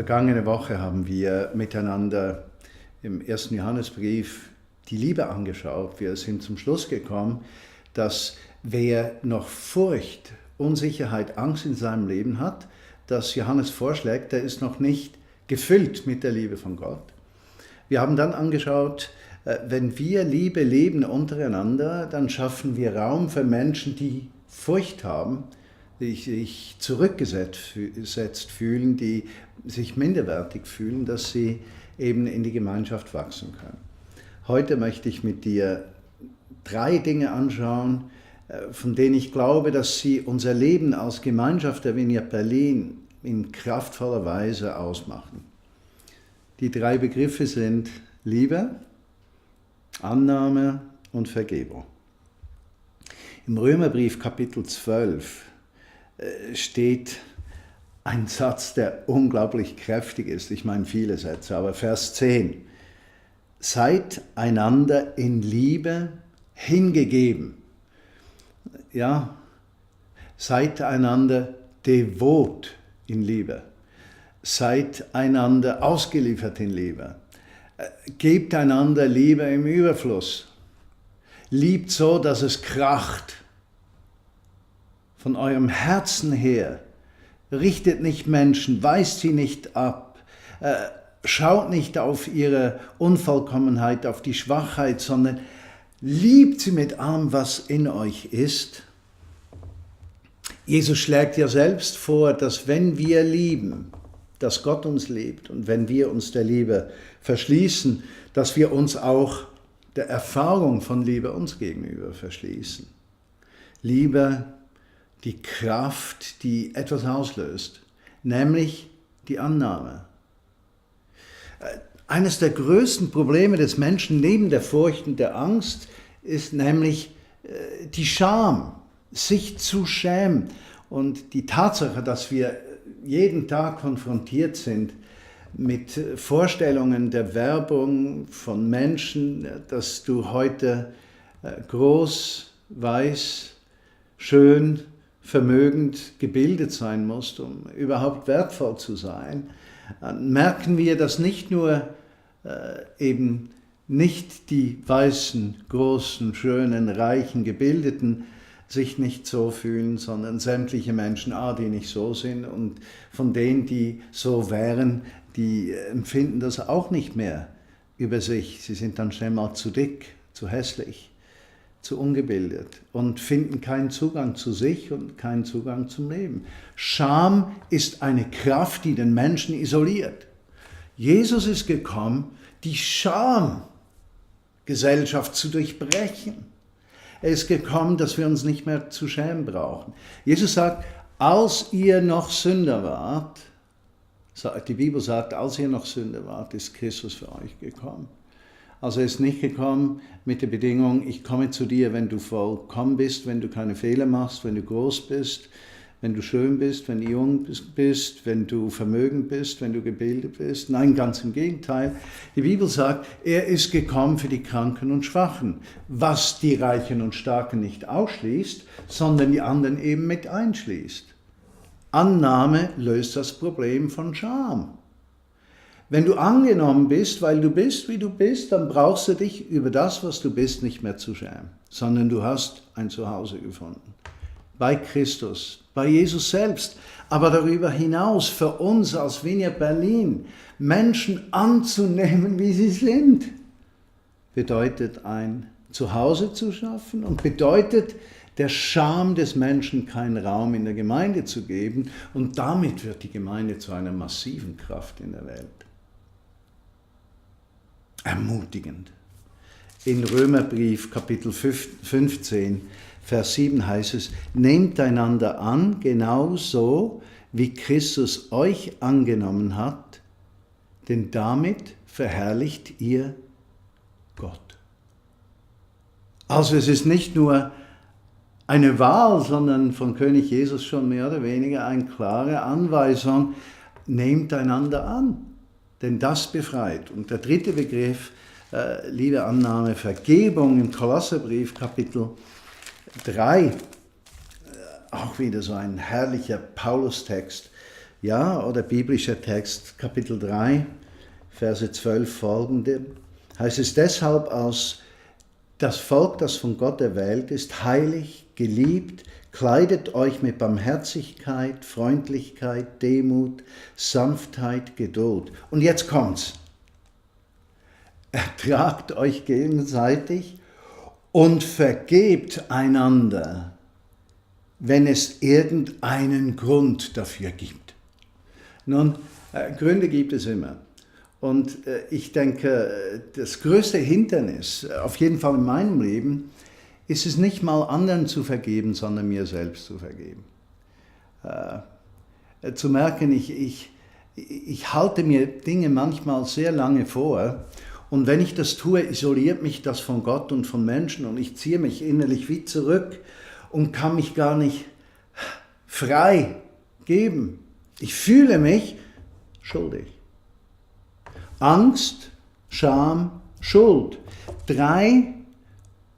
Vergangene Woche haben wir miteinander im 1. Johannesbrief die Liebe angeschaut. Wir sind zum Schluss gekommen, dass wer noch Furcht, Unsicherheit, Angst in seinem Leben hat, dass Johannes vorschlägt, der ist noch nicht gefüllt mit der Liebe von Gott. Wir haben dann angeschaut, wenn wir Liebe leben untereinander, dann schaffen wir Raum für Menschen, die Furcht haben, die sich zurückgesetzt fühlen, die sich minderwertig fühlen, dass sie eben in die Gemeinschaft wachsen können. Heute möchte ich mit dir 3 Dinge anschauen, von denen ich glaube, dass sie unser Leben als Gemeinschaft der Vineyard Berlin in kraftvoller Weise ausmachen. Die 3 Begriffe sind Liebe, Annahme und Vergebung. Im Römerbrief Kapitel 12 steht ein Satz, der unglaublich kräftig ist. Ich meine viele Sätze, aber Vers 10. Seid einander in Liebe hingegeben. Ja, seid einander devot in Liebe. Seid einander ausgeliefert in Liebe. Gebt einander Liebe im Überfluss. Liebt so, dass es kracht. Von eurem Herzen her. Richtet nicht Menschen, weist sie nicht ab. Schaut nicht auf ihre Unvollkommenheit, auf die Schwachheit, sondern liebt sie mit allem, was in euch ist. Jesus schlägt ja selbst vor, dass wenn wir lieben, dass Gott uns liebt und wenn wir uns der Liebe verschließen, dass wir uns auch der Erfahrung von Liebe uns gegenüber verschließen. Liebe, die Kraft, die etwas auslöst, nämlich die Annahme. Eines der größten Probleme des Menschen neben der Furcht und der Angst ist nämlich die Scham, sich zu schämen. Und die Tatsache, dass wir jeden Tag konfrontiert sind mit Vorstellungen der Werbung von Menschen, dass du heute groß, weiß, schön, vermögend, gebildet sein musst, um überhaupt wertvoll zu sein, merken wir, dass nicht nur eben nicht die weißen, großen, schönen, reichen, gebildeten sich nicht so fühlen, sondern sämtliche Menschen, die nicht so sind und von denen, die so wären, die empfinden das auch nicht mehr über sich. Sie sind dann schnell mal zu dick, zu hässlich, zu ungebildet und finden keinen Zugang zu sich und keinen Zugang zum Leben. Scham ist eine Kraft, die den Menschen isoliert. Jesus ist gekommen, die Schamgesellschaft zu durchbrechen. Er ist gekommen, dass wir uns nicht mehr zu schämen brauchen. Jesus sagt, als ihr noch Sünder wart, die Bibel sagt, als ihr noch Sünder wart, ist Christus für euch gekommen. Also er ist nicht gekommen mit der Bedingung, ich komme zu dir, wenn du vollkommen bist, wenn du keine Fehler machst, wenn du groß bist, wenn du schön bist, wenn du jung bist, wenn du vermögend bist, wenn du gebildet bist. Nein, ganz im Gegenteil. Die Bibel sagt, er ist gekommen für die Kranken und Schwachen, was die Reichen und Starken nicht ausschließt, sondern die anderen eben mit einschließt. Annahme löst das Problem von Scham. Wenn du angenommen bist, weil du bist, wie du bist, dann brauchst du dich über das, was du bist, nicht mehr zu schämen, sondern du hast ein Zuhause gefunden. Bei Christus, bei Jesus selbst, aber darüber hinaus für uns als Vineyard Berlin, Menschen anzunehmen, wie sie sind, bedeutet ein Zuhause zu schaffen und bedeutet der Scham des Menschen keinen Raum in der Gemeinde zu geben und damit wird die Gemeinde zu einer massiven Kraft in der Welt. Ermutigend. In Römerbrief Kapitel 15, Vers 7 heißt es, nehmt einander an, genauso wie Christus euch angenommen hat, denn damit verherrlicht ihr Gott. Also es ist nicht nur eine Wahl, sondern von König Jesus schon mehr oder weniger eine klare Anweisung, nehmt einander an. Denn das befreit. Und der 3. Begriff, Liebe, Annahme, Vergebung im Kolosserbrief, Kapitel 3, auch wieder so ein herrlicher Paulus-Text. Ja, oder biblischer Text, Kapitel 3, Verse 12 folgende, heißt es deshalb aus, das Volk, das von Gott erwählt ist, heilig, geliebt, kleidet euch mit Barmherzigkeit, Freundlichkeit, Demut, Sanftheit, Geduld. Und jetzt kommt's. Ertragt euch gegenseitig und vergebt einander, wenn es irgendeinen Grund dafür gibt. Nun, Gründe gibt es immer. Und ich denke, das größte Hindernis, auf jeden Fall in meinem Leben, ist es nicht mal anderen zu vergeben, sondern mir selbst zu vergeben. Zu merken, ich halte mir Dinge manchmal sehr lange vor und wenn ich das tue, isoliert mich das von Gott und von Menschen und ich ziehe mich innerlich wie zurück und kann mich gar nicht frei geben. Ich fühle mich schuldig. Angst, Scham, Schuld. 3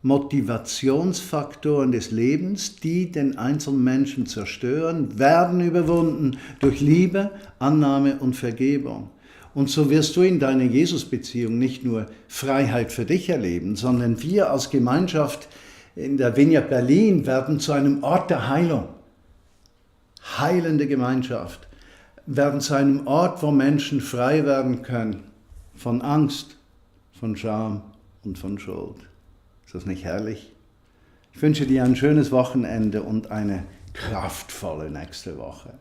Motivationsfaktoren des Lebens, die den einzelnen Menschen zerstören, werden überwunden durch Liebe, Annahme und Vergebung. Und so wirst du in deiner Jesus-Beziehung nicht nur Freiheit für dich erleben, sondern wir als Gemeinschaft in der Vineyard Berlin werden zu einem Ort der Heilung. Heilende Gemeinschaft werden zu einem Ort, wo Menschen frei werden können von Angst, von Scham und von Schuld. Ist das nicht herrlich? Ich wünsche dir ein schönes Wochenende und eine kraftvolle nächste Woche.